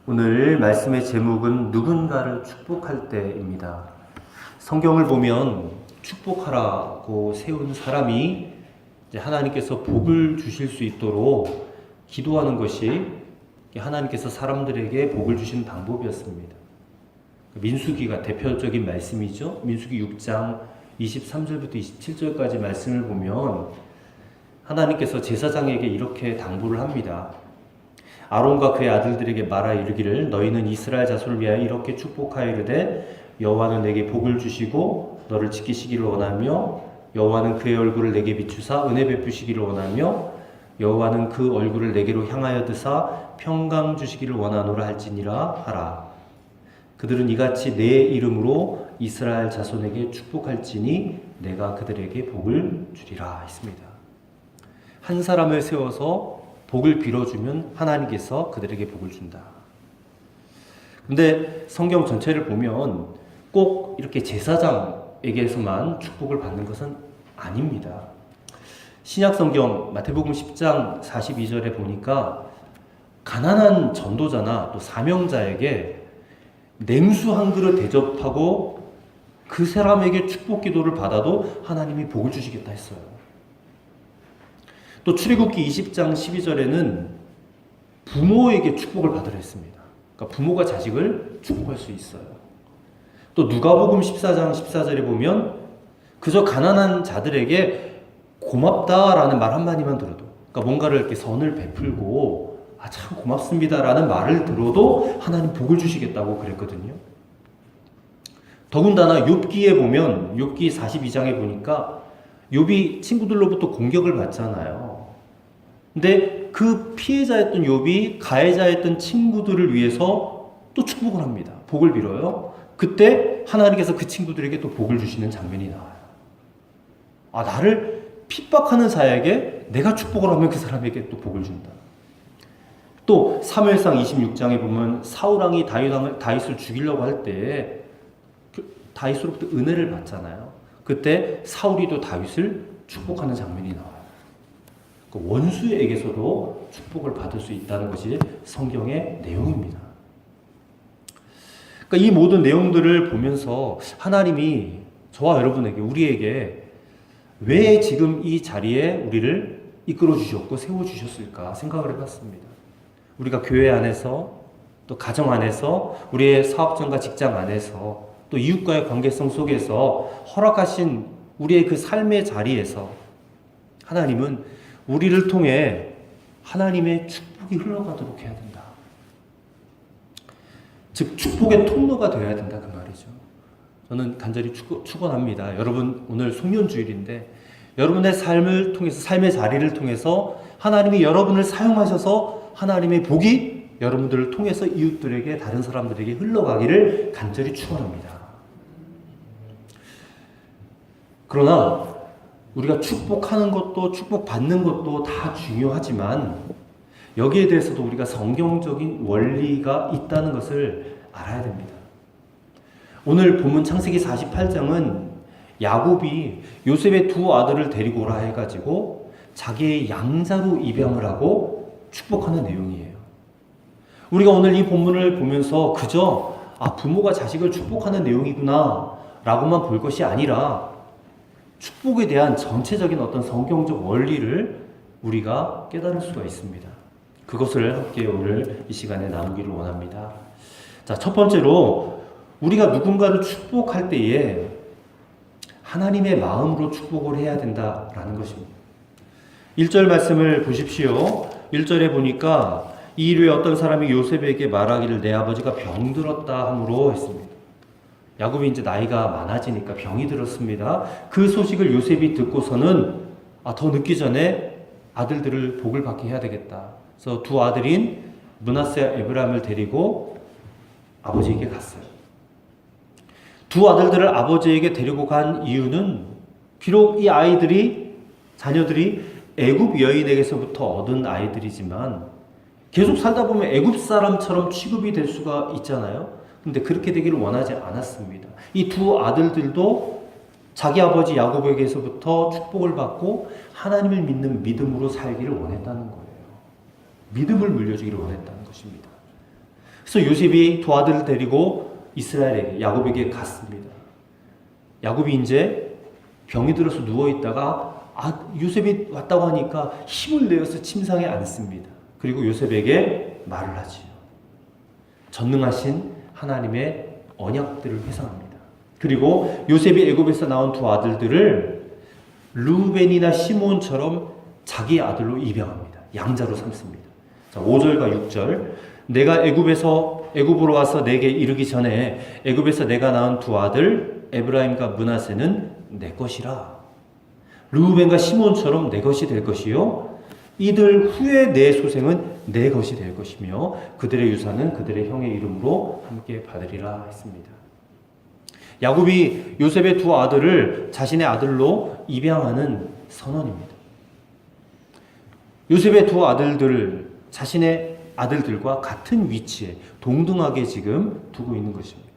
오늘 말씀의 제목은 누군가를 축복할 때입니다. 성경을 보면 축복하라고 세운 사람이 하나님께서 복을 주실 수 있도록 기도하는 것이 하나님께서 사람들에게 복을 주시는 방법이었습니다. 민수기가 대표적인 말씀이죠. 민수기 6장 23절부터 27절까지 말씀을 보면 하나님께서 제사장에게 이렇게 당부를 합니다. 아론과 그의 아들들에게 말하 이르기를 너희는 이스라엘 자손을 위하여 이렇게 축복하여 이르되 여호와는 내게 복을 주시고 너를 지키시기를 원하며 여호와는 그의 얼굴을 내게 비추사 은혜 베푸시기를 원하며 여호와는 그 얼굴을 내게로 향하여 드사 평강 주시기를 원하노라 할지니라 하라. 그들은 이같이 내 이름으로 이스라엘 자손에게 축복할지니 내가 그들에게 복을 주리라 했습니다. 한 사람을 세워서 복을 빌어주면 하나님께서 그들에게 복을 준다. 근데 성경 전체를 보면 꼭 이렇게 제사장에게서만 축복을 받는 것은 아닙니다. 신약 성경 마태복음 10장 42절에 보니까 가난한 전도자나 또 사명자에게 냉수 한 그릇 대접하고 그 사람에게 축복 기도를 받아도 하나님이 복을 주시겠다 했어요. 또 출애굽기 20장 12절에는 부모에게 축복을 받으라 했습니다. 그러니까 부모가 자식을 축복할 수 있어요. 또 누가복음 14장 14절에 보면 그저 가난한 자들에게 고맙다라는 말 한마디만 들어도, 그러니까 뭔가를 이렇게 선을 베풀고 참 고맙습니다라는 말을 들어도 하나님 복을 주시겠다고 그랬거든요. 더군다나 욥기에 보면 욥기 42장에 보니까 욥이 친구들로부터 공격을 받잖아요. 근데 그 피해자였던 욥이 가해자였던 친구들을 위해서 또 축복을 합니다. 복을 빌어요. 그때 하나님께서 그 친구들에게 또 복을 주시는 장면이 나와요. 나를 핍박하는 자에게 내가 축복을 하면 그 사람에게 또 복을 준다. 또 사무엘상 26장에 보면 사울왕이 다윗을 죽이려고 할 때 다윗으로부터 은혜를 받잖아요. 그때 사울이 또 다윗을 축복하는 장면이 나와요. 원수에게서도 축복을 받을 수 있다는 것이 성경의 내용입니다. 그러니까 이 모든 내용들을 보면서 하나님이 저와 여러분에게, 우리에게 왜 지금 이 자리에 우리를 이끌어 주셨고 세워 주셨을까 생각을 해봤습니다. 우리가 교회 안에서, 또 가정 안에서, 우리의 사업장과 직장 안에서, 또 이웃과의 관계성 속에서 허락하신 우리의 그 삶의 자리에서 하나님은 우리를 통해 하나님의 축복이 흘러가도록 해야 된다. 즉 축복의 통로가 되어야 된다 그 말이죠. 저는 간절히 축원합니다. 여러분 오늘 송년주일인데 여러분의 삶을 통해서, 삶의 자리를 통해서 하나님이 여러분을 사용하셔서 하나님의 복이 여러분들을 통해서 이웃들에게, 다른 사람들에게 흘러가기를 간절히 축원합니다. 그러나 우리가 축복하는 것도 축복받는 것도 다 중요하지만 여기에 대해서도 우리가 성경적인 원리가 있다는 것을 알아야 됩니다. 오늘 본문 창세기 48장은 야곱이 요셉의 두 아들을 데리고 오라 해가지고 자기의 양자로 입양을 하고 축복하는 내용이에요. 우리가 오늘 이 본문을 보면서 그저 부모가 자식을 축복하는 내용이구나 라고만 볼 것이 아니라 축복에 대한 전체적인 어떤 성경적 원리를 우리가 깨달을 수가 있습니다. 그것을 함께 오늘 이 시간에 나누기를 원합니다. 자, 첫 번째로 우리가 누군가를 축복할 때에 하나님의 마음으로 축복을 해야 된다라는 것입니다. 1절 말씀을 보십시오. 1절에 보니까 이 일에 어떤 사람이 요셉에게 말하기를 내 아버지가 병들었다 함으로 했습니다. 야곱이 이제 나이가 많아지니까 병이 들었습니다. 그 소식을 요셉이 듣고서는 더 늦기 전에 아들들을 복을 받게 해야 되겠다. 그래서 두 아들인 므낫세와 에브라임을 데리고 아버지에게 갔어요. 두 아들들을 아버지에게 데리고 간 이유는 비록 이 자녀들이 애굽 여인에게서부터 얻은 아이들이지만 계속 살다 보면 애굽 사람처럼 취급이 될 수가 있잖아요. 근데 그렇게 되기를 원하지 않았습니다. 이 두 아들들도 자기 아버지 야곱에게서부터 축복을 받고 하나님을 믿는 믿음으로 살기를 원했다는 거예요. 믿음을 물려주기를 원했다는 것입니다. 그래서 요셉이 두 아들을 데리고 이스라엘에게, 야곱에게 갔습니다. 야곱이 이제 병이 들어서 누워있다가 요셉이 왔다고 하니까 힘을 내어서 침상에 앉습니다. 그리고 요셉에게 말을 하지요. 전능하신 하나님의 언약들을 회상합니다. 그리고 요셉이 애굽에서 나온 두 아들들을 루벤이나 시몬처럼 자기 아들로 입양합니다. 양자로 삼습니다. 자, 5절과 6절. 내가 애굽으로 와서 내게 이르기 전에 애굽에서 내가 낳은 두 아들 에브라임과 므낫세는 내 것이라. 르우벤과 시몬처럼 내 것이 될 것이요 이들 후에 내 소생은 내 것이 될 것이며 그들의 유산은 그들의 형의 이름으로 함께 받으리라 했습니다. 야곱이 요셉의 두 아들을 자신의 아들로 입양하는 선언입니다. 요셉의 두 아들들을 자신의 아들들과 같은 위치에 동등하게 지금 두고 있는 것입니다.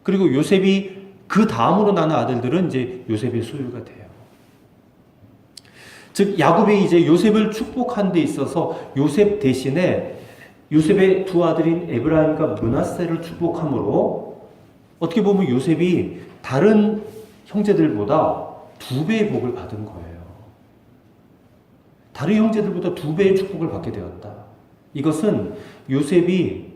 그리고 요셉이 그 다음으로 낳은 아들들은 이제 요셉의 소유가 돼요. 즉 야곱이 이제 요셉을 축복한 데 있어서 요셉 대신에 요셉의 두 아들인 에브라임과 므낫세를 축복함으로 어떻게 보면 요셉이 다른 형제들보다 2배의 복을 받은 거예요. 다른 형제들보다 2배의 축복을 받게 되었다. 이것은 요셉이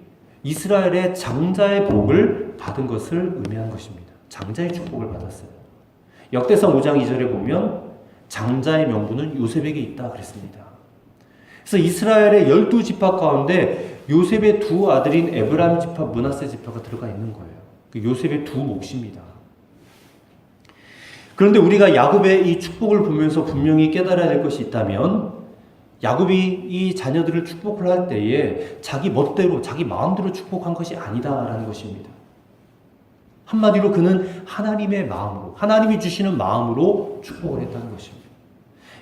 이스라엘의 장자의 복을 받은 것을 의미한 것입니다. 장자의 축복을 받았어요. 역대상 5장 2절에 보면 장자의 명분은 요셉에게 있다 그랬습니다. 그래서 이스라엘의 12지파 가운데 요셉의 두 아들인 에브라임 지파, 므낫세 지파가 들어가 있는 거예요. 요셉의 두 몫입니다. 그런데 우리가 야곱의 이 축복을 보면서 분명히 깨달아야 될 것이 있다면 야곱이 이 자녀들을 축복을 할 때에 자기 멋대로 자기 마음대로 축복한 것이 아니다라는 것입니다. 한마디로 그는 하나님의 마음으로, 하나님이 주시는 마음으로 축복을 했다는 것입니다.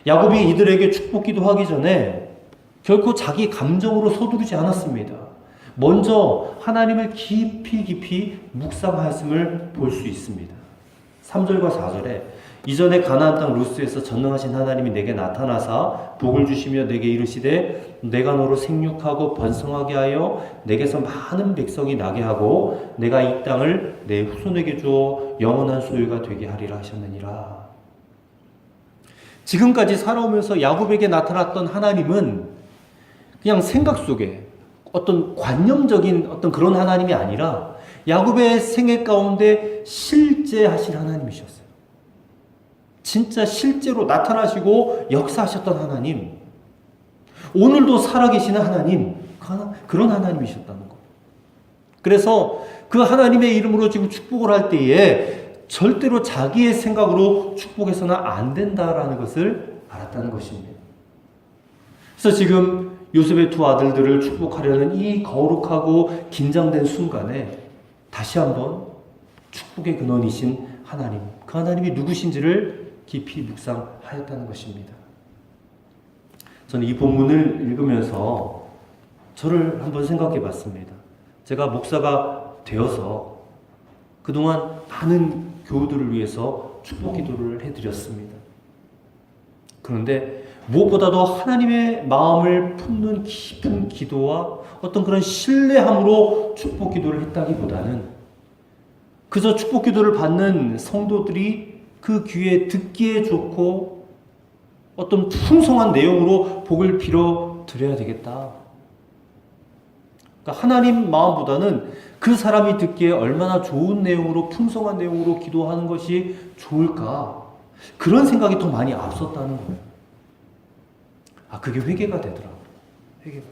야곱이 이들에게 축복 기도하기 전에 결코 자기 감정으로 서두르지 않았습니다. 먼저 하나님을 깊이 묵상하였음을 볼 수 있습니다. 3절과 4절에 이전에 가나안 땅 루스에서 전능하신 하나님이 내게 나타나사 복을 주시며 내게 이르시되 내가 너로 생육하고 번성하게 하여 내게서 많은 백성이 나게 하고 내가 이 땅을 내 후손에게 주어 영원한 소유가 되게 하리라 하셨느니라. 지금까지 살아오면서 야곱에게 나타났던 하나님은 그냥 생각 속에 어떤 관념적인 어떤 그런 하나님이 아니라 야곱의 생애 가운데 실제 하신 하나님이셨어요. 진짜 실제로 나타나시고 역사하셨던 하나님, 오늘도 살아계시는 하나님, 그런 하나님이셨다는 거예요. 그래서 그 하나님의 이름으로 지금 축복을 할 때에 절대로 자기의 생각으로 축복해서는 안 된다라는 것을 알았다는 것입니다. 그래서 지금 요셉의 두 아들들을 축복하려는 이 거룩하고 긴장된 순간에 다시 한번 축복의 근원이신 하나님, 그 하나님이 누구신지를 깊이 묵상하였다는 것입니다. 저는 이 본문을 읽으면서 저를 한번 생각해 봤습니다. 제가 목사가 되어서 그동안 많은 교우들을 위해서 축복 기도를 해드렸습니다. 그런데 무엇보다도 하나님의 마음을 품는 깊은 기도와 어떤 그런 신뢰함으로 축복 기도를 했다기보다는 그저 축복 기도를 받는 성도들이 그 귀에 듣기에 좋고 어떤 풍성한 내용으로 복을 빌어 드려야 되겠다. 그러니까 하나님 마음보다는 그 사람이 듣기에 얼마나 좋은 내용으로 풍성한 내용으로 기도하는 것이 좋을까, 그런 생각이 더 많이 앞섰다는 거예요. 그게 회개가 되더라고요. 회개가.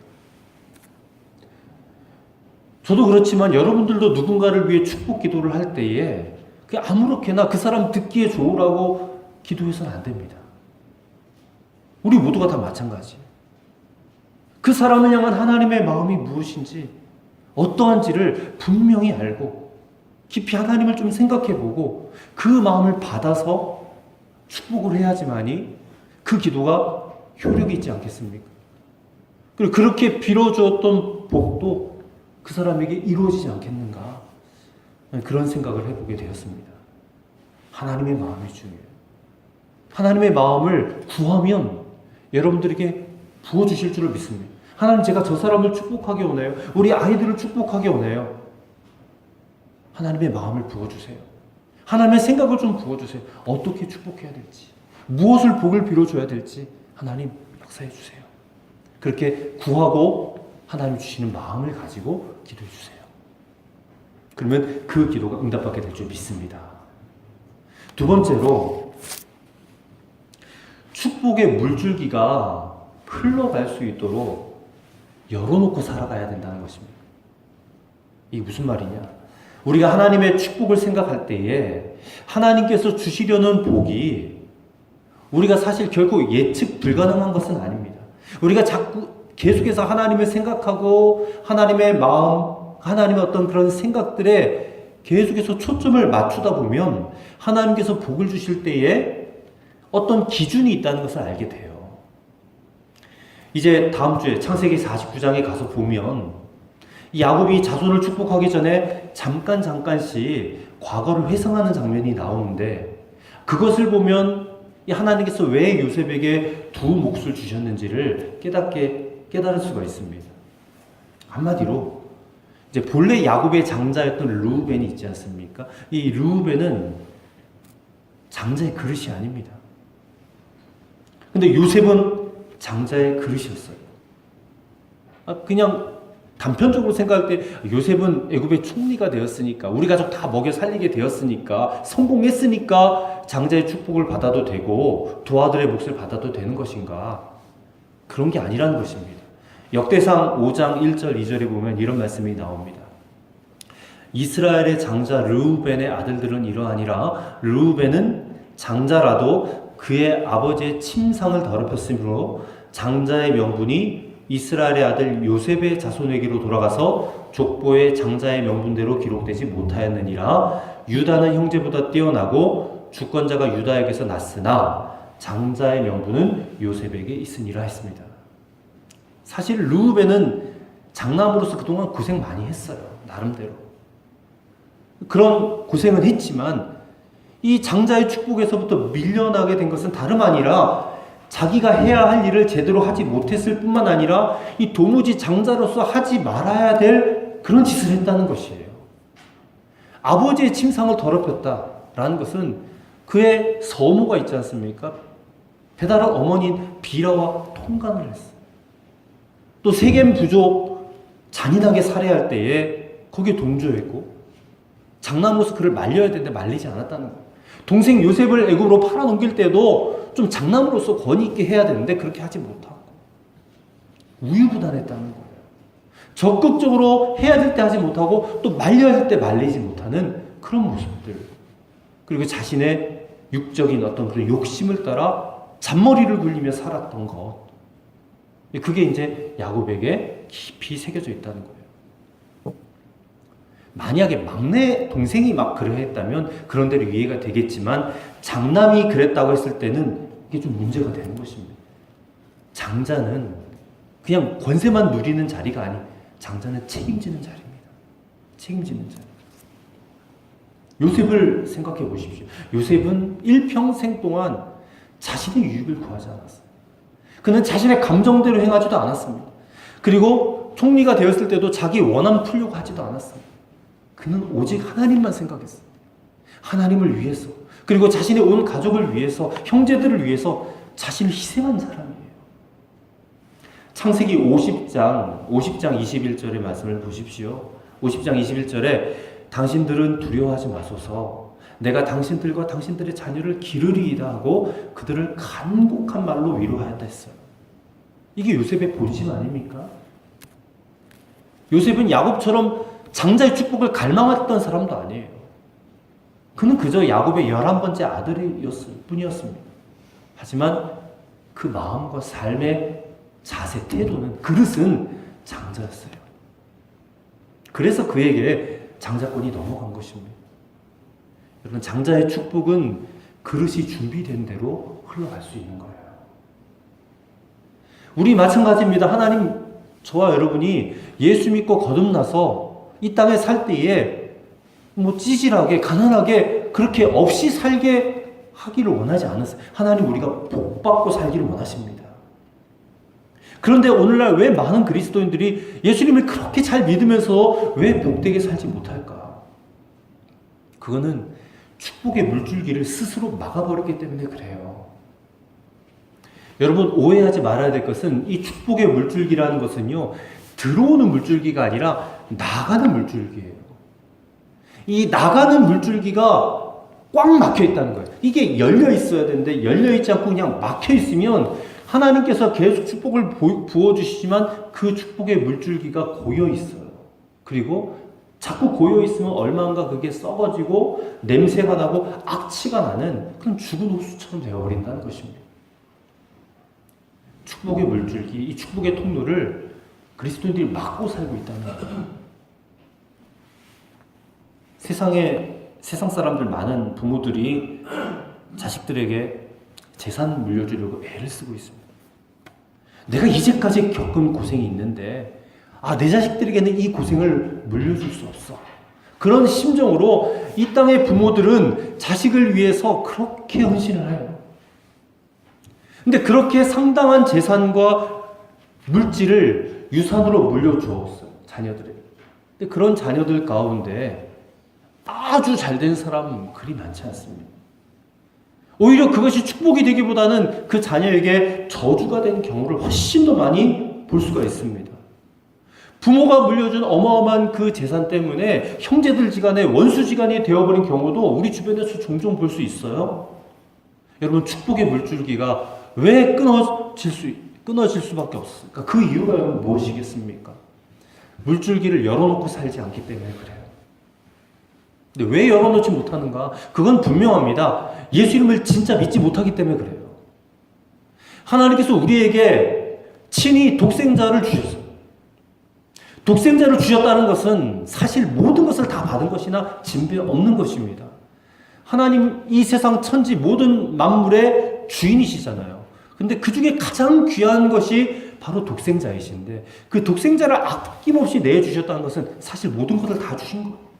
저도 그렇지만 여러분들도 누군가를 위해 축복 기도를 할 때에 그냥 아무렇게나 그 사람 듣기에 좋으라고 기도해서는 안 됩니다. 우리 모두가 다 마찬가지예요. 그 사람을 향한 하나님의 마음이 무엇인지, 어떠한지를 분명히 알고 깊이 하나님을 좀 생각해보고 그 마음을 받아서 축복을 해야지만이 그 기도가 효력이 있지 않겠습니까? 그리고 그렇게 빌어주었던 복도 그 사람에게 이루어지지 않겠는가, 그런 생각을 해보게 되었습니다. 하나님의 마음이 중요해요. 하나님의 마음을 구하면 여러분들에게 부어주실 줄을 믿습니다. 하나님, 제가 저 사람을 축복하게 오네요. 우리 아이들을 축복하게 오네요. 하나님의 마음을 부어주세요. 하나님의 생각을 좀 부어주세요. 어떻게 축복해야 될지, 무엇을 복을 빌어줘야 될지 하나님 역사해 주세요. 그렇게 구하고 하나님 주시는 마음을 가지고 기도해 주세요. 그러면 그 기도가 응답받게 될 줄 믿습니다. 두 번째로, 축복의 물줄기가 흘러갈 수 있도록 열어놓고 살아가야 된다는 것입니다. 이게 무슨 말이냐? 우리가 하나님의 축복을 생각할 때에 하나님께서 주시려는 복이 우리가 사실 결코 예측 불가능한 것은 아닙니다. 우리가 자꾸 계속해서 하나님을 생각하고 하나님의 마음, 하나님의 어떤 그런 생각들에 계속해서 초점을 맞추다 보면 하나님께서 복을 주실 때에 어떤 기준이 있다는 것을 알게 돼요. 이제 다음 주에 창세기 49장에 가서 보면 야곱이 자손을 축복하기 전에 잠깐씩 과거를 회상하는 장면이 나오는데, 그것을 보면 하나님께서 왜 요셉에게 두 몫을 주셨는지를 깨달을 수가 있습니다. 한마디로 이제 본래 야곱의 장자였던 르우벤이 있지 않습니까? 이 르우벤은 장자의 그릇이 아닙니다. 근데 요셉은 장자의 그릇이었어요. 그냥 단편적으로 생각할 때 요셉은 애굽의 총리가 되었으니까, 우리 가족 다 먹여 살리게 되었으니까, 성공했으니까 장자의 축복을 받아도 되고 두 아들의 몫을 받아도 되는 것인가? 그런 게 아니라는 것입니다. 역대상 5장 1절 2절에 보면 이런 말씀이 나옵니다. 이스라엘의 장자 르우벤의 아들들은 이러하니라. 르우벤은 장자라도 그의 아버지의 침상을 더럽혔으므로 장자의 명분이 이스라엘의 아들 요셉의 자손에게로 돌아가서 족보의 장자의 명분대로 기록되지 못하였느니라. 유다는 형제보다 뛰어나고 주권자가 유다에게서 났으나 장자의 명분은 요셉에게 있으니라 했습니다. 사실 르우벤은 장남으로서 그동안 고생 많이 했어요. 나름대로. 그런 고생은 했지만 이 장자의 축복에서부터 밀려나게 된 것은 다름 아니라 자기가 해야 할 일을 제대로 하지 못했을 뿐만 아니라 이 도무지 장자로서 하지 말아야 될 그런 짓을 했다는 것이에요. 아버지의 침상을 더럽혔다라는 것은 그의 서모가 있지 않습니까? 배달한 어머니인 비라와 통간을 했어요. 또 세겜 부족 잔인하게 살해할 때에 거기에 동조했고, 장남으로서 그를 말려야 되는데 말리지 않았다는 거예요. 동생 요셉을 애굽으로 팔아넘길 때도 좀 장남으로서 권위 있게 해야 되는데 그렇게 하지 못하고 우유부단했다는 거예요. 적극적으로 해야 될 때 하지 못하고 또 말려야 될 때 말리지 못하는 그런 모습들, 그리고 자신의 육적인 어떤 그런 욕심을 따라 잔머리를 굴리며 살았던 것, 그게 이제 야곱에게 깊이 새겨져 있다는 거예요. 만약에 막내 동생이 막 그러했다면 그런 대로 이해가 되겠지만, 장남이 그랬다고 했을 때는 이게 좀 문제가 되는 것입니다. 장자는 그냥 권세만 누리는 자리가 아닌, 장자는 책임지는 자리입니다. 책임지는 자리. 요셉을 생각해 보십시오. 요셉은 일평생 동안 자신의 유익을 구하지 않았어요. 그는 자신의 감정대로 행하지도 않았습니다. 그리고 총리가 되었을 때도 자기 원함 풀려고 하지도 않았습니다. 그는 오직 하나님만 생각했어요. 하나님을 위해서, 그리고 자신의 온 가족을 위해서, 형제들을 위해서 자신을 희생한 사람이에요. 창세기 50장 21절의 말씀을 보십시오. 50장 21절에 당신들은 두려워하지 마소서, 내가 당신들과 당신들의 자녀를 기르리이다 하고 그들을 간곡한 말로 위로하였다 했어요. 이게 요셉의 본심 아닙니까? 요셉은 야곱처럼 장자의 축복을 갈망했던 사람도 아니에요. 그는 그저 야곱의 11번째 아들이었을 뿐이었습니다. 하지만 그 마음과 삶의 자세, 태도는, 그릇은 장자였어요. 그래서 그에게 장자권이 넘어간 것입니다. 여러분, 장자의 축복은 그릇이 준비된 대로 흘러갈 수 있는 거예요. 우리 마찬가지입니다. 하나님, 저와 여러분이 예수 믿고 거듭나서 이 땅에 살 때에 찌질하게, 가난하게, 그렇게 없이 살게 하기를 원하지 않았어요. 하나님, 우리가 복받고 살기를 원하십니다. 그런데 오늘날 왜 많은 그리스도인들이 예수님을 그렇게 잘 믿으면서 왜 복되게 살지 못할까? 그거는 축복의 물줄기를 스스로 막아버렸기 때문에 그래요. 여러분, 오해하지 말아야 될 것은 이 축복의 물줄기라는 것은요, 들어오는 물줄기가 아니라 나가는 물줄기예요. 이 나가는 물줄기가 꽉 막혀 있다는 거예요. 이게 열려 있어야 되는데 열려 있지 않고 그냥 막혀 있으면 하나님께서 계속 축복을 부어주시지만 그 축복의 물줄기가 고여 있어요. 그리고 자꾸 고여 있으면 얼마인가 그게 썩어지고 냄새가 나고 악취가 나는 그런 죽은 옥수처럼 되어버린다는 것입니다. 축복의 물줄기, 이 축복의 통로를 그리스도인들이 막고 살고 있다는 거예요. 세상 사람들 많은 부모들이 자식들에게 재산 물려주려고 애를 쓰고 있습니다. 내가 이제까지 겪은 고생이 있는데 내 자식들에게는 이 고생을 물려줄 수 없어. 그런 심정으로 이 땅의 부모들은 자식을 위해서 그렇게 헌신을 해요. 근데 그렇게 상당한 재산과 물질을 유산으로 물려주었어요. 자녀들에게. 근데 그런 자녀들 가운데 아주 잘된 사람은 그리 많지 않습니다. 오히려 그것이 축복이 되기보다는 그 자녀에게 저주가 된 경우를 훨씬 더 많이 볼 수가 있습니다. 부모가 물려준 어마어마한 그 재산 때문에 형제들지간에 원수지간이 되어버린 경우도 우리 주변에서 종종 볼 수 있어요. 여러분, 축복의 물줄기가 왜 끊어질 수밖에 없을까? 그 이유가 무엇이겠습니까? 물줄기를 열어놓고 살지 않기 때문에 그래요. 근데 왜 열어놓지 못하는가? 그건 분명합니다. 예수 이름을 진짜 믿지 못하기 때문에 그래요. 하나님께서 우리에게 친히 독생자를 주셨어요. 독생자를 주셨다는 것은 사실 모든 것을 다 받은 것이나 진배 없는 것입니다. 하나님 이 세상 천지 모든 만물의 주인이시잖아요. 근데 그 중에 가장 귀한 것이 바로 독생자이신데 그 독생자를 아낌없이 내주셨다는 것은 사실 모든 것을 다 주신 거예요.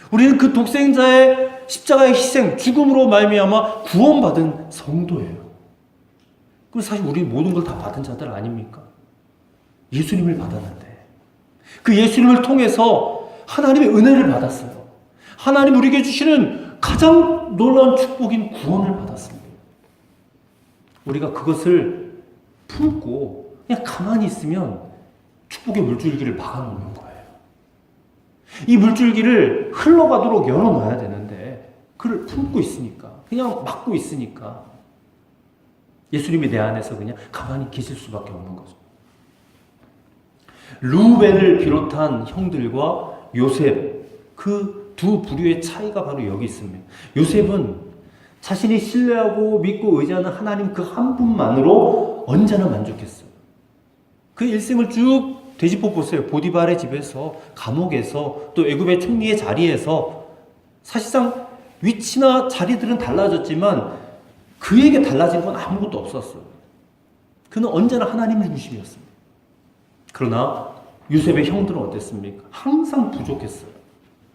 우리는 그 독생자의 십자가의 희생, 죽음으로 말미암아 구원받은 성도예요. 그리고 사실 우리는 모든 걸 다 받은 자들 아닙니까? 예수님을 받았는데 그 예수님을 통해서 하나님의 은혜를 받았어요. 하나님 우리에게 주시는 가장 놀라운 축복인 구원을 받았습니다. 우리가 그것을 품고 그냥 가만히 있으면 축복의 물줄기를 막아놓는 거예요. 이 물줄기를 흘러가도록 열어놔야 되는데 그를 품고 있으니까, 그냥 막고 있으니까 예수님이 내 안에서 그냥 가만히 계실 수밖에 없는 거죠. 르우벤을 비롯한 형들과 요셉, 그 두 부류의 차이가 바로 여기 있습니다. 요셉은 자신이 신뢰하고 믿고 의지하는 하나님 그 한 분만으로 언제나 만족했어요. 그 일생을 쭉 되짚어 보세요. 보디발의 집에서, 감옥에서, 또 애굽의 총리의 자리에서 사실상 위치나 자리들은 달라졌지만 그에게 달라진 건 아무것도 없었어요. 그는 언제나 하나님의 중심이었습니다. 그러나 요셉의 형들은 어땠습니까? 항상 부족했어요.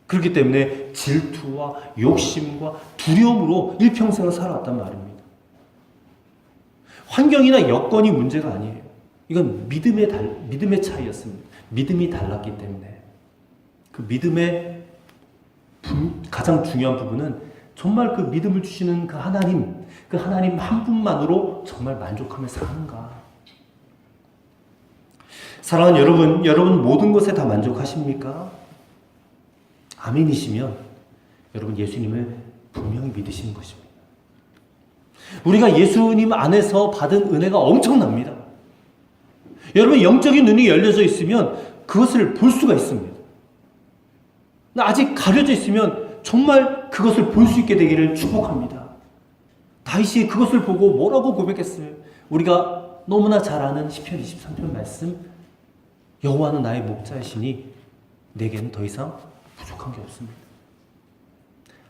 그렇기 때문에 질투와 욕심과 두려움으로 일평생을 살아왔단 말입니다. 환경이나 여건이 문제가 아니에요. 이건 믿음의 차이였습니다. 믿음이 달랐기 때문에. 그 믿음의 가장 중요한 부분은 정말 그 믿음을 주시는 그 하나님 한 분만으로 정말 만족하며 사는가. 사랑하는 여러분 모든 것에 다 만족하십니까? 아멘이시면 여러분 예수님을 분명히 믿으시는 것입니다. 우리가 예수님 안에서 받은 은혜가 엄청납니다. 여러분 영적인 눈이 열려져 있으면 그것을 볼 수가 있습니다. 아직 가려져 있으면 정말 그것을 볼 수 있게 되기를 축복합니다. 다윗이 그것을 보고 뭐라고 고백했어요? 우리가 너무나 잘 아는 시편 23편 말씀, 여호와는 나의 목자이시니 내게는 더 이상 부족한 게 없습니다.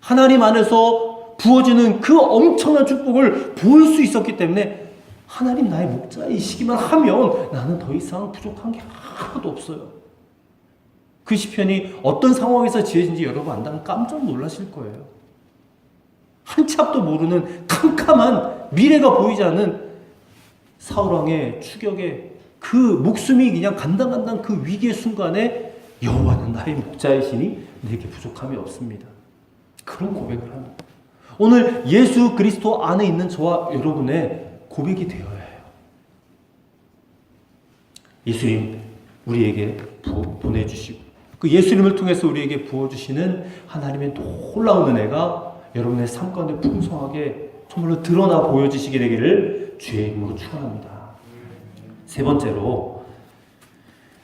하나님 안에서 부어지는 그 엄청난 축복을 볼 수 있었기 때문에 하나님 나의 목자이시기만 하면 나는 더 이상 부족한 게 하나도 없어요. 그 시편이 어떤 상황에서 지어진지 여러분 안다면 깜짝 놀라실 거예요. 한치 앞도 모르는 캄캄한 미래가 보이지 않는 사울왕의 추격에 그 목숨이 그냥 간당간당 그 위기의 순간에 여호와는 나의 목자이시니 내게 부족함이 없습니다. 그런 고백을 합니다. 오늘 예수 그리스도 안에 있는 저와 여러분의 고백이 되어야 해요. 예수님 우리에게 보내주시고 그 예수님을 통해서 우리에게 부어주시는 하나님의 놀라운 은혜가 여러분의 삶 가운데 풍성하게 정말로 드러나 보여지시게 되기를 주의 이름으로 축원합니다. 세 번째로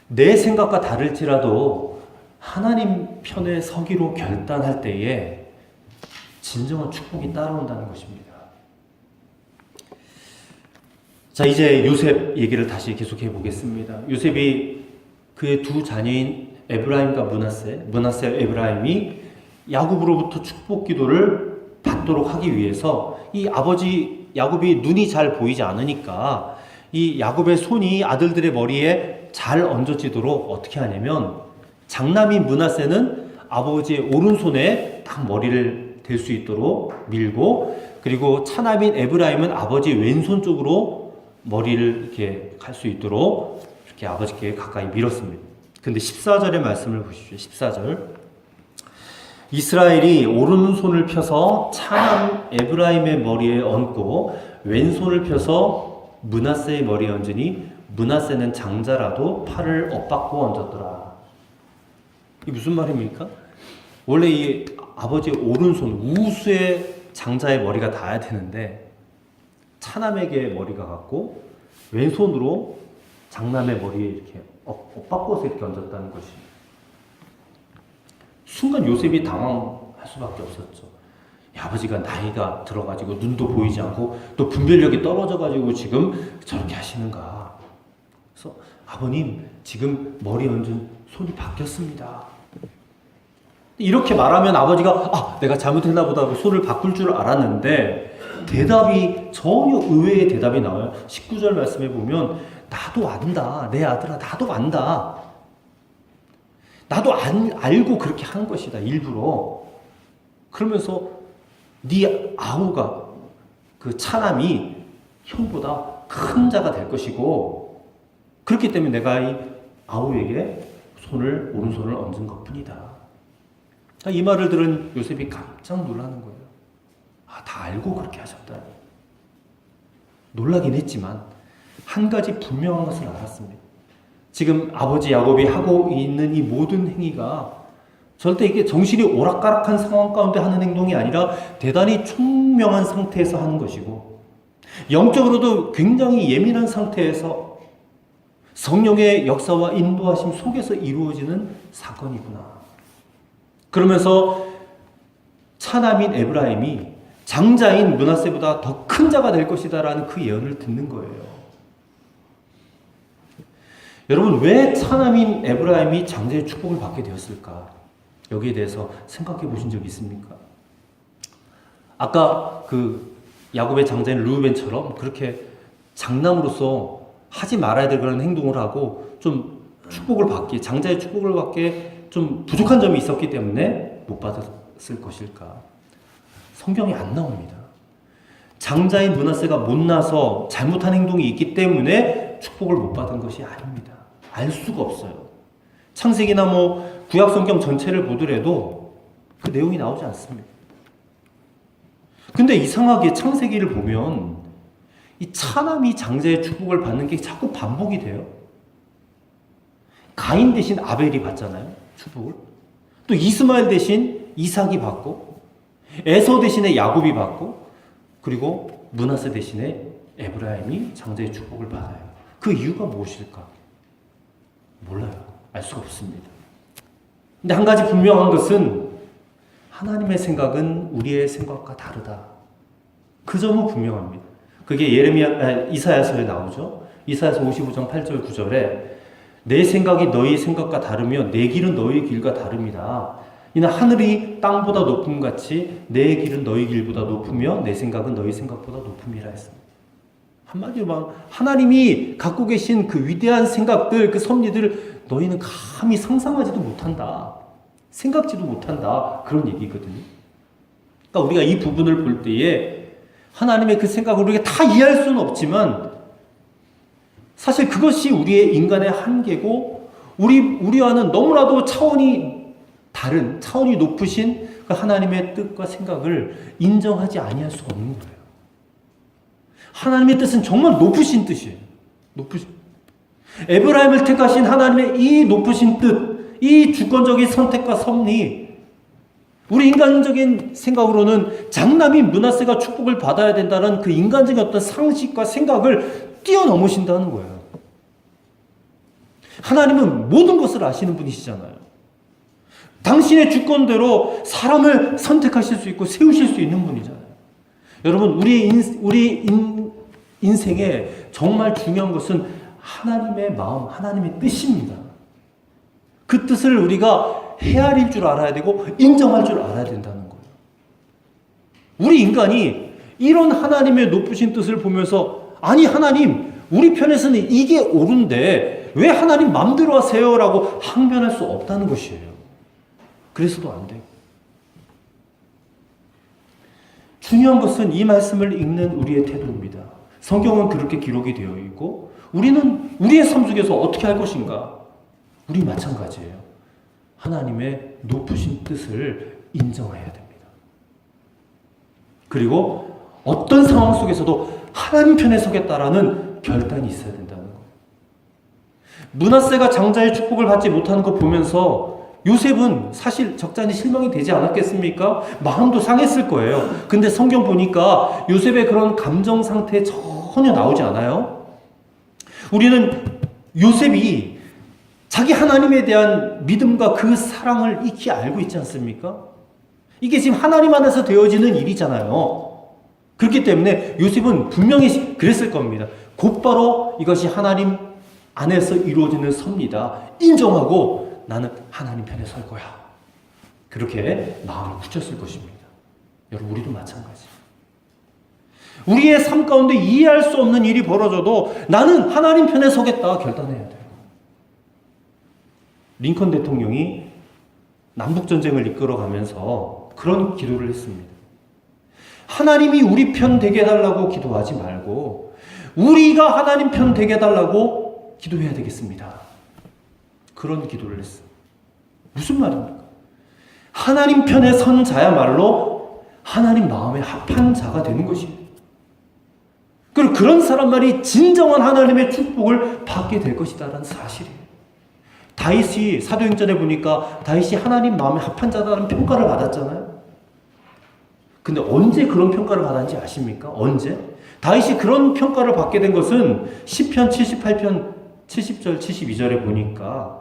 내 생각과 다를지라도 하나님 편에 서기로 결단할 때에 진정한 축복이 따라온다는 것입니다. 자, 이제 요셉 얘기를 다시 계속해 보겠습니다. 요셉이 그의 두 자녀인 에브라임과 므낫세 에브라임이 야곱으로부터 축복 기도를 받도록 하기 위해서 이 아버지 야곱이 눈이 잘 보이지 않으니까 이 야곱의 손이 아들들의 머리에 잘 얹어지도록 어떻게 하냐면 장남인 므낫세는 아버지의 오른손에 딱 머리를 댈 수 있도록 밀고 그리고 차남인 에브라임은 아버지 왼손 쪽으로 머리를 이렇게 갈 수 있도록 이렇게 아버지께 가까이 밀었습니다. 근데 14절의 말씀을 보십시오. 14절. 이스라엘이 오른손을 펴서 차남 에브라임의 머리에 얹고 왼손을 펴서 므낫세의 머리에 얹으니 므낫세는 장자라도 팔을 엇박고 얹었더라. 이게 무슨 말입니까? 원래 이 아버지의 오른손 우수의 장자의 머리가 닿아야 되는데 차남에게 머리가 갔고 왼손으로 장남의 머리에 이렇게 엇바꿔서 이렇게 얹었다는 것이 순간 요셉이 당황할 수밖에 없었죠. 아버지가 나이가 들어가지고 눈도 보이지 않고 또 분별력이 떨어져가지고 지금 저렇게 하시는가. 그래서 아버님 지금 머리 얹은 손이 바뀌었습니다. 이렇게 말하면 아버지가 내가 잘못했나 보다 하고 손을 바꿀 줄 알았는데 대답이 전혀 의외의 대답이 나와요. 19절 말씀에 보면 나도 안다. 내 아들아 나도 안다. 나도 알고 그렇게 한 것이다. 일부러. 그러면서 네 아우가 그 차남이 형보다 큰 자가 될 것이고 그렇기 때문에 내가 이 아우에게 오른손을 얹은 것뿐이다. 이 말을 들은 요셉이 깜짝 놀라는 거예요. 다 알고 그렇게 하셨다니. 놀라긴 했지만 한 가지 분명한 것을 알았습니다. 지금 아버지 야곱이 하고 있는 이 모든 행위가 절대 이게 정신이 오락가락한 상황 가운데 하는 행동이 아니라 대단히 총명한 상태에서 하는 것이고 영적으로도 굉장히 예민한 상태에서 성령의 역사와 인도하심 속에서 이루어지는 사건이구나. 그러면서 차남인 에브라임이 장자인 므낫세보다 더 큰 자가 될 것이다라는 그 예언을 듣는 거예요. 여러분 왜 차남인 에브라임이 장자의 축복을 받게 되었을까? 여기에 대해서 생각해 보신 적 있습니까? 아까 그 야곱의 장자인 르우벤처럼 그렇게 장남으로서 하지 말아야 될 그런 행동을 하고 좀 축복을 받기, 장자의 축복을 받기에 좀 부족한 점이 있었기 때문에 못 받았을 것일까? 성경에 안 나옵니다. 장자인 므낫세가 못나서 잘못한 행동이 있기 때문에 축복을 못 받은 것이 아닙니다. 알 수가 없어요. 창세기나 구약 성경 전체를 보더라도 그 내용이 나오지 않습니다. 근데 이상하게 창세기를 보면 이 차남이 장자의 축복을 받는 게 자꾸 반복이 돼요. 가인 대신 아벨이 받잖아요. 축복을. 또 이스마엘 대신 이삭이 받고 에서 대신에 야곱이 받고 그리고 므낫세 대신에 에브라임이 장자의 축복을 받아요. 그 이유가 무엇일까? 몰라요. 알 수가 없습니다. 근데 한 가지 분명한 것은 하나님의 생각은 우리의 생각과 다르다. 그 점은 분명합니다. 그게 이사야서에 나오죠. 이사야서 55장 8절 9절에 내 생각이 너희 생각과 다르며 내 길은 너희 길과 다릅니다. 이는 하늘이 땅보다 높음 같이 내 길은 너희 길보다 높으며 내 생각은 너희 생각보다 높음이라 했습니다. 한마디로 말 하나님이 갖고 계신 그 위대한 생각들, 그 섭리들을 너희는 감히 상상하지도 못한다. 생각지도 못한다. 그런 얘기거든요. 그러니까 우리가 이 부분을 볼 때에 하나님의 그 생각을 우리가 다 이해할 수는 없지만 사실 그것이 우리의 인간의 한계고 우리와는 너무나도 차원이 다른, 차원이 높으신 그 하나님의 뜻과 생각을 인정하지 아니할 수가 없는 거예요. 하나님의 뜻은 정말 높으신 뜻이에요. 에브라임을 택하신 하나님의 이 높으신 뜻, 이 주권적인 선택과 섭리, 우리 인간적인 생각으로는 장남이 므낫세가 축복을 받아야 된다는 그 인간적인 어떤 상식과 생각을 뛰어넘으신다는 거예요. 하나님은 모든 것을 아시는 분이시잖아요. 당신의 주권대로 사람을 선택하실 수 있고 세우실 수 있는 분이잖아요. 여러분, 우리 인생에 정말 중요한 것은 하나님의 마음, 하나님의 뜻입니다. 그 뜻을 우리가 헤아릴 줄 알아야 되고 인정할 줄 알아야 된다는 거예요. 우리 인간이 이런 하나님의 높으신 뜻을 보면서 아니 하나님, 우리 편에서는 이게 옳은데 왜 하나님 맘대로 하세요라고 항변할 수 없다는 것이에요. 그래서도 안 돼요. 중요한 것은 이 말씀을 읽는 우리의 태도입니다. 성경은 그렇게 기록이 되어 있고 우리는 우리의 삶 속에서 어떻게 할 것인가? 우리 마찬가지예요. 하나님의 높으신 뜻을 인정해야 됩니다. 그리고 어떤 상황 속에서도 하나님 편에 서겠다라는 결단이 있어야 된다는 거예요. 므낫세가 장자의 축복을 받지 못하는 거 보면서 요셉은 사실 적잖이 실망이 되지 않았겠습니까? 마음도 상했을 거예요. 근데 성경 보니까 요셉의 그런 감정 상태에 전혀 나오지 않아요. 우리는 요셉이 자기 하나님에 대한 믿음과 그 사랑을 익히 알고 있지 않습니까? 이게 지금 하나님 안에서 되어지는 일이잖아요. 그렇기 때문에 요셉은 분명히 그랬을 겁니다. 곧바로 이것이 하나님 안에서 이루어지는 섭리다. 인정하고 나는 하나님 편에 설 거야. 그렇게 마음을 굳혔을 것입니다. 여러분, 우리도 마찬가지. 우리의 삶 가운데 이해할 수 없는 일이 벌어져도 나는 하나님 편에 서겠다 결단해야 돼요. 링컨 대통령이 남북전쟁을 이끌어가면서 그런 기도를 했습니다. 하나님이 우리 편 되게 해달라고 기도하지 말고 우리가 하나님 편 되게 해달라고 기도해야 되겠습니다. 그런 기도를 했어요. 무슨 말입니까? 하나님 편에 선 자야말로 하나님 마음에 합한 자가 되는 것이에요. 그리고 그런 사람만이 진정한 하나님의 축복을 받게 될 것이다라는 사실이에요. 다윗이 사도행전에 보니까 다윗이 하나님 마음에 합한 자다라는 평가를 받았잖아요. 근데 언제 그런 평가를 받았는지 아십니까? 언제? 다윗이 그런 평가를 받게 된 것은 시편 78편 70절 72절에 보니까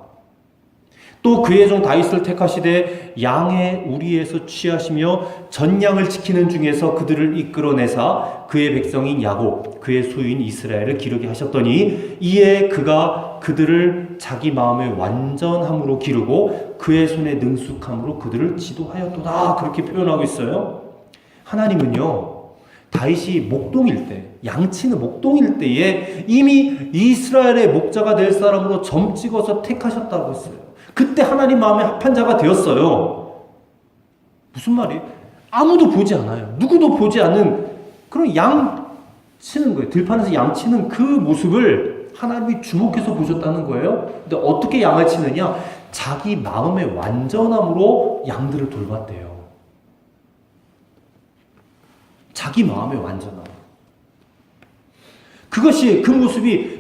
또 그의 종 다윗을 택하시되 양의 우리에서 취하시며 전양을 지키는 중에서 그들을 이끌어내사 그의 백성인 야곱 그의 소유인 이스라엘을 기르게 하셨더니 이에 그가 그들을 자기 마음의 완전함으로 기르고 그의 손의 능숙함으로 그들을 지도하였도다. 그렇게 표현하고 있어요. 하나님은요, 다윗이 목동일 때, 양치는 목동일 때에 이미 이스라엘의 목자가 될 사람으로 점 찍어서 택하셨다고 했어요. 그때 하나님 마음에 합한 자가 되었어요. 무슨 말이에요? 아무도 보지 않아요. 누구도 보지 않는 그런 양 치는 거예요. 들판에서 양 치는 그 모습을 하나님이 주목해서 보셨다는 거예요. 근데 어떻게 양을 치느냐? 자기 마음의 완전함으로 양들을 돌봤대요. 자기 마음의 완전함. 그것이, 그 모습이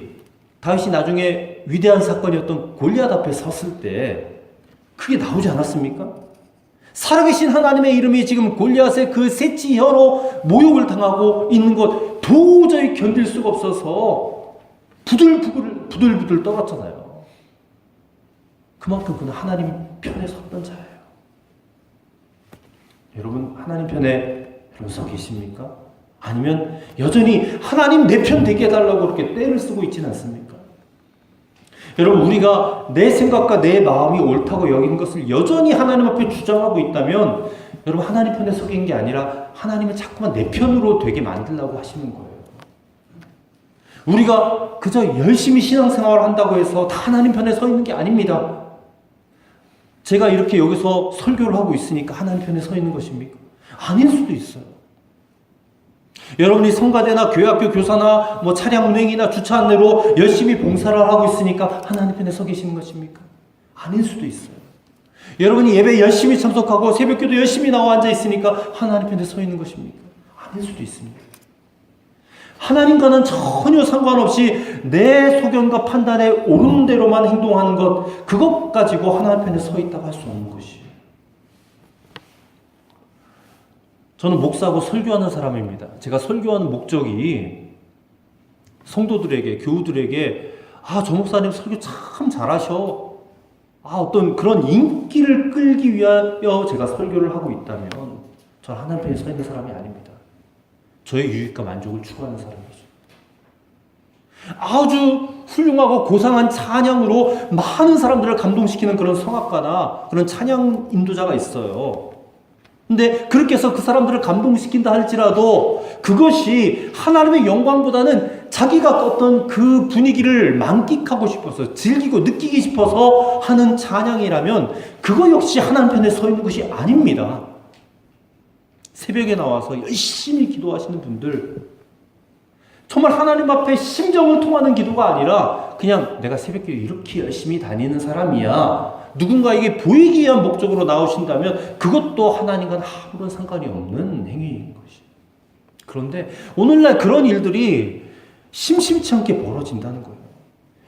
다윗이 나중에 위대한 사건이었던 골리앗 앞에 섰을 때 그게 나오지 않았습니까? 살아계신 하나님의 이름이 지금 골리앗의 그 셋째 혀로 모욕을 당하고 있는 것 도저히 견딜 수가 없어서 부들부들 떨었잖아요. 그만큼 그는 하나님 편에 섰던 자예요. 여러분, 하나님 편에 서 계십니까? 아니면 여전히 하나님 내 편 되게 해달라고 그렇게 떼를 쓰고 있지는 않습니까? 여러분, 우리가 내 생각과 내 마음이 옳다고 여기는 것을 여전히 하나님 앞에 주장하고 있다면 여러분, 하나님 편에 서 있는 게 아니라 하나님을 자꾸만 내 편으로 되게 만들려고 하시는 거예요. 우리가 그저 열심히 신앙생활을 한다고 해서 다 하나님 편에 서 있는 게 아닙니다. 제가 이렇게 여기서 설교를 하고 있으니까 하나님 편에 서 있는 것입니까? 아닐 수도 있어요. 여러분이 성가대나 교회학교 교사나 뭐 차량 운행이나 주차 안내로 열심히 봉사를 하고 있으니까 하나님 편에 서 계시는 것입니까? 아닐 수도 있어요. 여러분이 예배 열심히 참석하고 새벽기도 열심히 나와 앉아 있으니까 하나님 편에 서 있는 것입니까? 아닐 수도 있습니다. 하나님과는 전혀 상관없이 내 소견과 판단에 옳은 대로만 행동하는 것, 그것 가지고 하나님 편에 서 있다고 할 수 없는 것이에요. 저는 목사고 설교하는 사람입니다. 제가 설교하는 목적이 성도들에게, 교우들에게 저 목사님 설교 참 잘하셔. 어떤 그런 인기를 끌기 위하여 제가 설교를 하고 있다면 저는 하나님 편에 서 있는 사람이 아닙니다. 저의 유익과 만족을 추구하는 사람이죠. 아주 훌륭하고 고상한 찬양으로 많은 사람들을 감동시키는 그런 성악가나 그런 찬양 인도자가 있어요. 근데 그렇게 해서 그 사람들을 감동시킨다 할지라도 그것이 하나님의 영광보다는 자기가 어떤 그 분위기를 만끽하고 싶어서 즐기고 느끼기 싶어서 하는 찬양이라면 그거 역시 하나님 편에 서 있는 것이 아닙니다. 새벽에 나와서 열심히 기도하시는 분들, 정말 하나님 앞에 심정을 통하는 기도가 아니라 그냥 내가 새벽기도 이렇게 열심히 다니는 사람이야, 누군가에게 보이기 위한 목적으로 나오신다면 그것도 하나님과는 아무런 상관이 없는 행위인 것이에요. 그런데 오늘날 그런 일들이 심심치 않게 벌어진다는 거예요.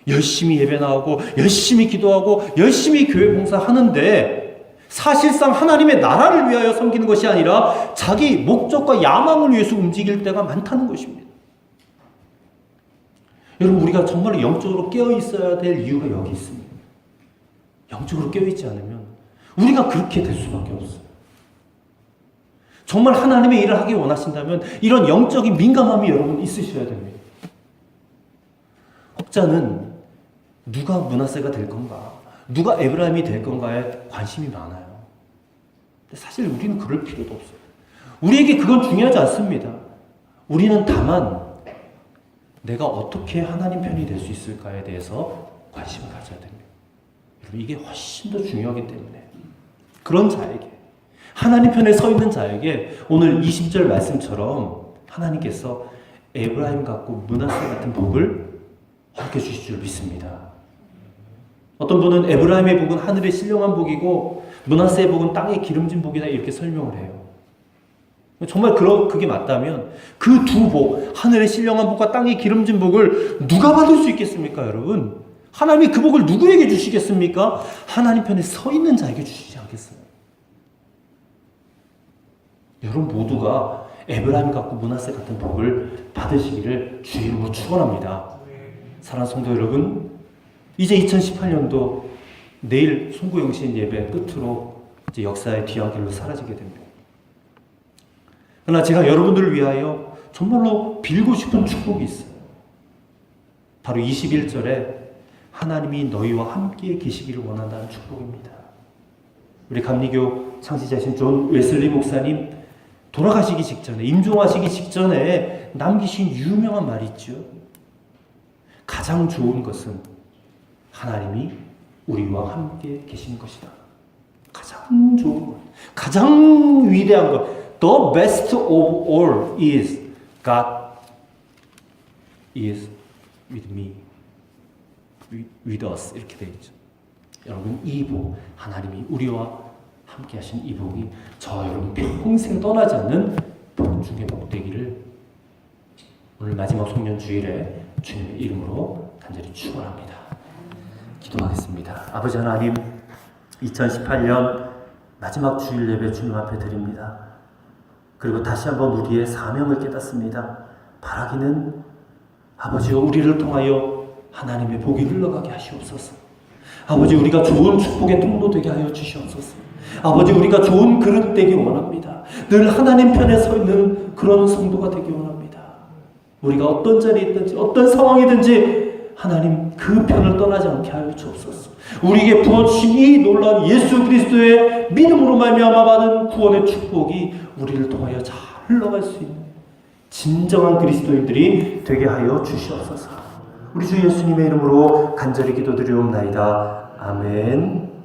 열심히 예배 나오고 열심히 기도하고 열심히 교회 봉사하는데 사실상 하나님의 나라를 위하여 섬기는 것이 아니라 자기 목적과 야망을 위해서 움직일 때가 많다는 것입니다. 여러분, 우리가 정말 영적으로 깨어 있어야 될 이유가 여기 있습니다. 영적으로 깨어 있지 않으면 우리가 그렇게 될 수밖에 없어요. 정말 하나님의 일을 하기 원하신다면 이런 영적인 민감함이 여러분 있으셔야 됩니다. 혹자는 누가 므낫세가 될 건가, 누가 에브라임이 될 건가에 관심이 많아요. 근데 사실 우리는 그럴 필요도 없어요. 우리에게 그건 중요하지 않습니다. 우리는 다만 내가 어떻게 하나님 편이 될 수 있을까에 대해서 관심을 가져야 됩니다. 이게 훨씬 더 중요하기 때문에 그런 자에게, 하나님 편에 서 있는 자에게 오늘 20절 말씀처럼 하나님께서 에브라임 같고 므낫세 같은 복을 허락해 주실 줄 믿습니다. 어떤 분은 에브라임의 복은 하늘의 신령한 복이고 므낫세의 복은 땅의 기름진 복이다, 이렇게 설명을 해요. 정말 그게 맞다면 그 두 복, 하늘의 신령한 복과 땅의 기름진 복을 누가 받을 수 있겠습니까, 여러분? 하나님이 그 복을 누구에게 주시겠습니까? 하나님 편에 서 있는 자에게 주시지 않겠어요? 여러분 모두가 에브라임 같고 므낫세 같은 복을 받으시기를 주의 이름으로 축원합니다. 사랑하는 성도 여러분, 이제 2018년도 내일 송구영신 예배 끝으로 이제 역사의 뒤안길로 사라지게 됩니다. 그러나 제가 여러분들을 위하여 정말로 빌고 싶은 축복이 있어요. 바로 21절에 하나님이 너희와 함께 계시기를 원한다는 축복입니다. 우리 감리교 창시자신 존 웨슬리 목사님 돌아가시기 직전에, 임종하시기 직전에 남기신 유명한 말이 있죠. 가장 좋은 것은 하나님이 우리와 함께 계신 것이다. 가장 좋은 것, 가장 위대한 것, The best of all is God is with me, with us, 이렇게 되어 있죠. 여러분, 이 복, 하나님이 우리와 함께 하신 이 복이 저 여러분 평생 떠나지 않는 복 중의 복 되기를 오늘 마지막 송년 주일에 주님의 이름으로 간절히 축원합니다. 기도하겠습니다. 아버지 하나님, 2018년 마지막 주일 예배 주님 앞에 드립니다. 그리고 다시 한번 우리의 사명을 깨닫습니다. 바라기는 아버지여, 우리를 통하여 하나님의 복이 흘러가게 하시옵소서. 아버지, 우리가 좋은 축복의 통로 되게 하여 주시옵소서. 아버지, 우리가 좋은 그릇 되기 원합니다. 늘 하나님 편에 서 있는 그런 성도가 되기 원합니다. 우리가 어떤 자리에 있든지 어떤 상황이든지 하나님 그 편을 떠나지 않게 하여 주옵소서. 우리에게 부어주신 이 놀라운 예수 그리스도의 믿음으로 말미암아 받은 구원의 축복이 우리를 통하여 잘 흘러갈 수 있는 진정한 그리스도인들이 되게 하여 주시옵소서. 우리 주 예수님의 이름으로 간절히 기도드리옵나이다. 아멘.